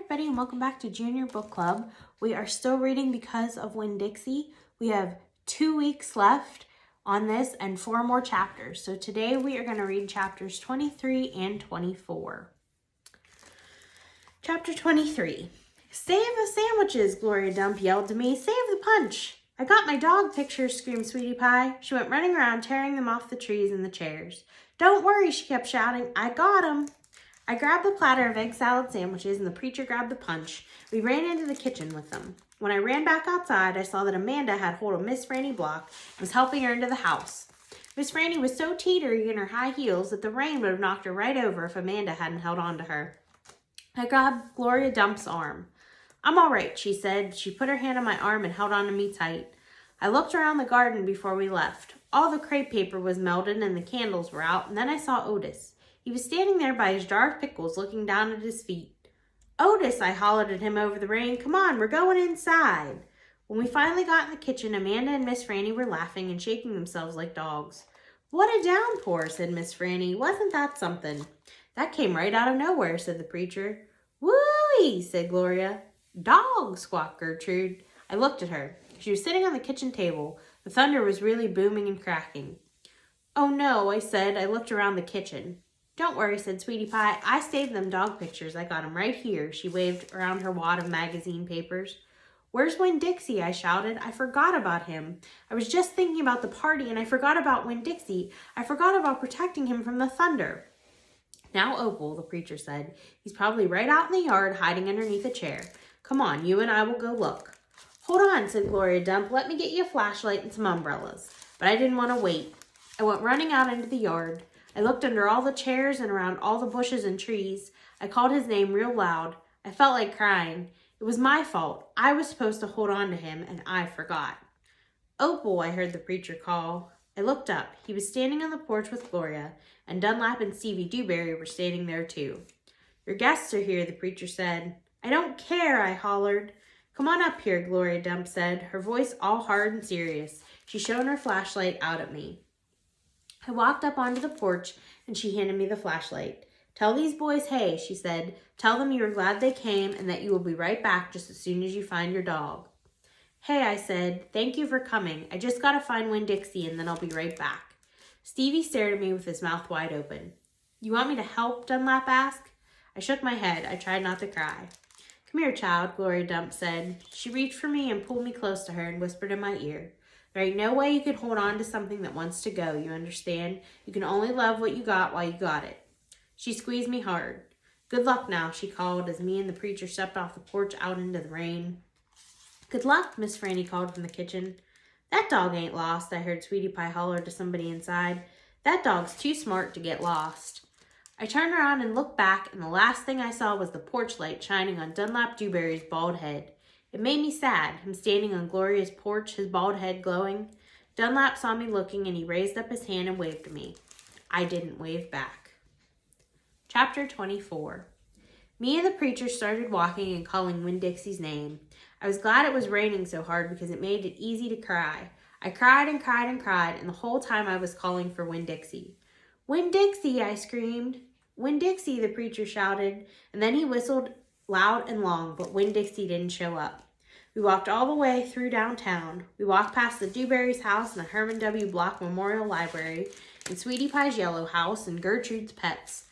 everybody, and welcome back to Junior Book Club. We are still reading Because of Winn-Dixie. We have 2 weeks left on this and 4 more chapters. So today we are going to read chapters 23 and 24. Chapter 23. Save the sandwiches, Gloria Dump yelled to me. Save the punch. I got my dog pictures, screamed Sweetie Pie. She went running around, tearing them off the trees and the chairs. Don't worry, she kept shouting. I got 'em. I grabbed the platter of egg salad sandwiches and the preacher grabbed the punch. We ran into the kitchen with them. When I ran back outside, I saw that Amanda had hold of Miss Franny Block and was helping her into the house. Miss Franny was so teetery in her high heels that the rain would have knocked her right over if Amanda hadn't held on to her. I grabbed Gloria Dump's arm. I'm all right, she said. She put her hand on my arm and held on to me tight. I looked around the garden before we left. All the crepe paper was melted and the candles were out, and then I saw Otis. He was standing there by his jar of pickles, looking down at his feet. Otis, I hollered at him over the rain. Come on, we're going inside. When we finally got in the kitchen, Amanda and Miss Franny were laughing and shaking themselves like dogs. What a downpour, said Miss Franny. Wasn't that something? That came right out of nowhere, said the preacher. Woo-wee, said Gloria. Dog, squawked Gertrude. I looked at her. She was sitting on the kitchen table. The thunder was really booming and cracking. Oh no, I said. I looked around the kitchen. Don't worry, said Sweetie Pie. I saved them dog pictures. I got them right here. She waved around her wad of magazine papers. Where's Winn-Dixie? I shouted. I forgot about him. I was just thinking about the party, and I forgot about Winn-Dixie. I forgot about protecting him from the thunder. Now, Opal, the preacher said. He's probably right out in the yard, hiding underneath a chair. Come on, you and I will go look. Hold on, said Gloria Dump. Let me get you a flashlight and some umbrellas. But I didn't want to wait. I went running out into the yard. I looked under all the chairs and around all the bushes and trees. I called his name real loud. I felt like crying. It was my fault. I was supposed to hold on to him, and I forgot. Opal, I heard the preacher call. I looked up. He was standing on the porch with Gloria, and Dunlap and Stevie Dewberry were standing there too. Your guests are here, the preacher said. I don't care, I hollered. Come on up here, Gloria Dump said, her voice all hard and serious. She shone her flashlight out at me. I walked up onto the porch, and she handed me the flashlight. Tell these boys hey, she said. Tell them you are glad they came and that you will be right back just as soon as you find your dog. Hey, I said. Thank you for coming. I just got to find Winn-Dixie, and then I'll be right back. Stevie stared at me with his mouth wide open. You want me to help? Dunlap asked. I shook my head. I tried not to cry. Come here, child, Gloria Dump said. She reached for me and pulled me close to her and whispered in my ear. There ain't no way you can hold on to something that wants to go, you understand? You can only love what you got while you got it. She squeezed me hard. Good luck now, she called as me and the preacher stepped off the porch out into the rain. Good luck, Miss Franny called from the kitchen. That dog ain't lost, I heard Sweetie Pie holler to somebody inside. That dog's too smart to get lost. I turned around and looked back, and the last thing I saw was the porch light shining on Dunlap Dewberry's bald head. It made me sad, him standing on Gloria's porch, his bald head glowing. Dunlap saw me looking, and he raised up his hand and waved to me. I didn't wave back. Chapter 24. Me and the preacher started walking and calling Winn-Dixie's name. I was glad it was raining so hard because it made it easy to cry. I cried and cried and cried, and the whole time I was calling for Winn-Dixie. Winn-Dixie, I screamed. Winn-Dixie, the preacher shouted, and then he whistled loud and long, but Winn-Dixie didn't show up. We walked all the way through downtown. We walked past the Dewberry's house and the Herman W. Block Memorial Library and Sweetie Pie's yellow house and Gertrude's pets.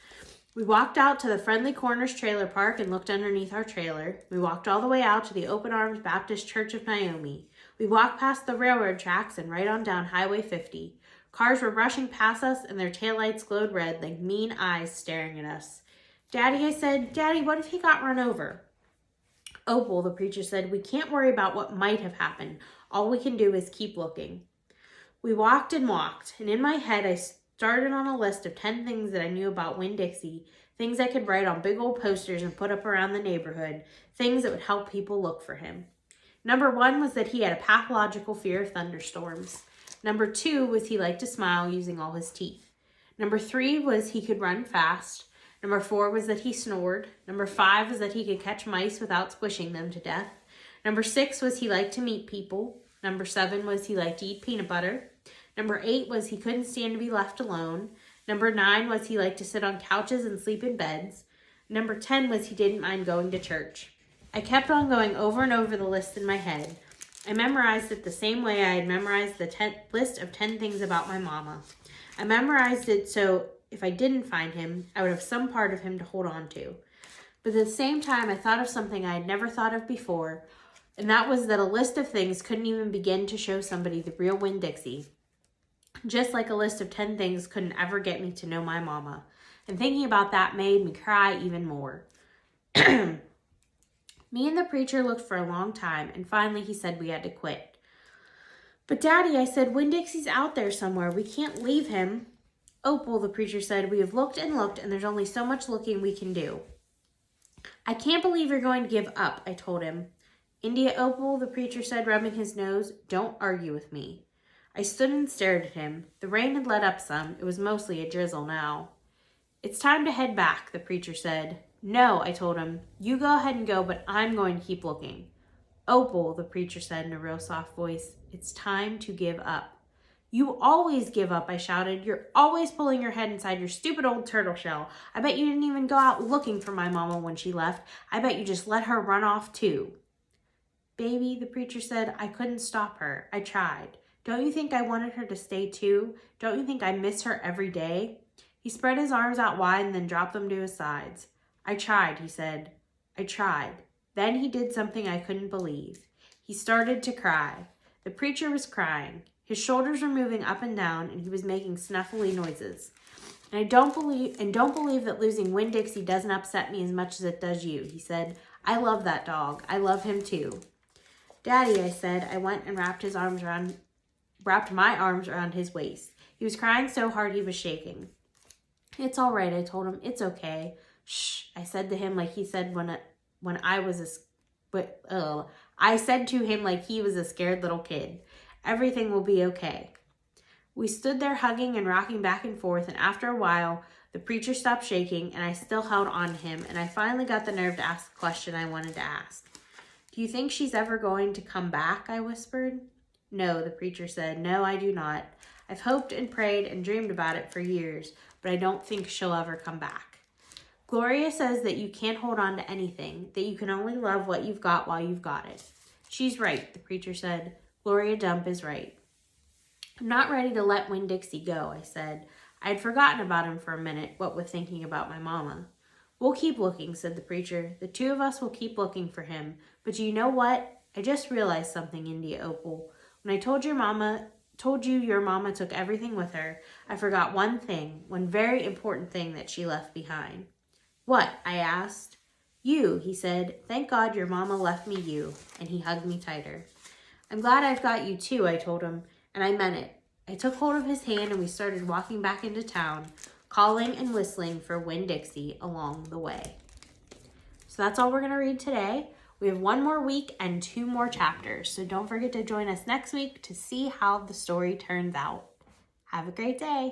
We walked out to the Friendly Corners trailer park and looked underneath our trailer. We walked all the way out to the Open Arms Baptist Church of Naomi. We walked past the railroad tracks and right on down Highway 50. Cars were rushing past us and their taillights glowed red like mean eyes staring at us. Daddy, I said, Daddy, what if he got run over? Opal, the preacher said, we can't worry about what might have happened. All we can do is keep looking. We walked, and in my head I started on a list of 10 things that I knew about Winn-Dixie, things I could write on big old posters and put up around the neighborhood, things that would help people look for him. Number 1 was that he had a pathological fear of thunderstorms. Number 2 was he liked to smile using all his teeth. Number 3 was he could run fast. Number 4 was that he snored. Number 5 was that he could catch mice without squishing them to death. Number 6 was he liked to meet people. Number 7 was he liked to eat peanut butter. Number 8 was he couldn't stand to be left alone. Number 9 was he liked to sit on couches and sleep in beds. Number 10 was he didn't mind going to church. I kept on going over and over the list in my head. I memorized it the same way I had memorized the list of 10 things about my mama. I memorized it so if I didn't find him, I would have some part of him to hold on to. But at the same time, I thought of something I had never thought of before, and that was that a list of things couldn't even begin to show somebody the real Winn-Dixie. Just like a list of 10 things couldn't ever get me to know my mama. And thinking about that made me cry even more. Me and the preacher looked for a long time, and finally he said we had to quit. But Daddy, I said, Winn-Dixie's out there somewhere. We can't leave him. Opal, the preacher said, we have looked and looked, and there's only so much looking we can do. I can't believe you're going to give up, I told him. India, Opal, the preacher said, rubbing his nose, don't argue with me. I stood and stared at him. The rain had let up some. It was mostly a drizzle now. It's time to head back, the preacher said. No, I told him. You go ahead and go, but I'm going to keep looking. Opal, the preacher said in a real soft voice, it's time to give up. You always give up, I shouted. You're always pulling your head inside your stupid old turtle shell. I bet you didn't even go out looking for my mama when she left. I bet you just let her run off too. Baby, the preacher said, I couldn't stop her. I tried. Don't you think I wanted her to stay too? Don't you think I miss her every day? He spread his arms out wide and then dropped them to his sides. I tried, he said. I tried. Then he did something I couldn't believe. He started to cry. The preacher was crying. His shoulders were moving up and down, and he was making snuffly noises. And don't believe that losing Winn-Dixie doesn't upset me as much as it does you, he said. I love that dog. I love him too. Daddy, I said. I went and wrapped my arms around his waist. He was crying so hard he was shaking. It's all right, I told him. It's okay. Shh, I said to him like he said I said to him like he was a scared little kid. Everything will be okay. We stood there hugging and rocking back and forth, and after a while, the preacher stopped shaking, and I still held on to him, and I finally got the nerve to ask the question I wanted to ask. Do you think she's ever going to come back? I whispered. No, the preacher said. No, I do not. I've hoped and prayed and dreamed about it for years, but I don't think she'll ever come back. Gloria says that you can't hold on to anything, that you can only love what you've got while you've got it. She's right, the preacher said. Gloria Dump is right. I'm not ready to let Winn-Dixie go, I said. I had forgotten about him for a minute, what with thinking about my mama. We'll keep looking, said the preacher. The two of us will keep looking for him. But you know what? I just realized something, India Opal. When I told you your mama took everything with her, I forgot one thing, one very important thing that she left behind. What? I asked. You, he said. Thank God your mama left me you. And he hugged me tighter. I'm glad I've got you too, I told him, and I meant it. I took hold of his hand and we started walking back into town, calling and whistling for Winn-Dixie along the way. So that's all we're going to read today. We have one more week and 2 more chapters, so don't forget to join us next week to see how the story turns out. Have a great day.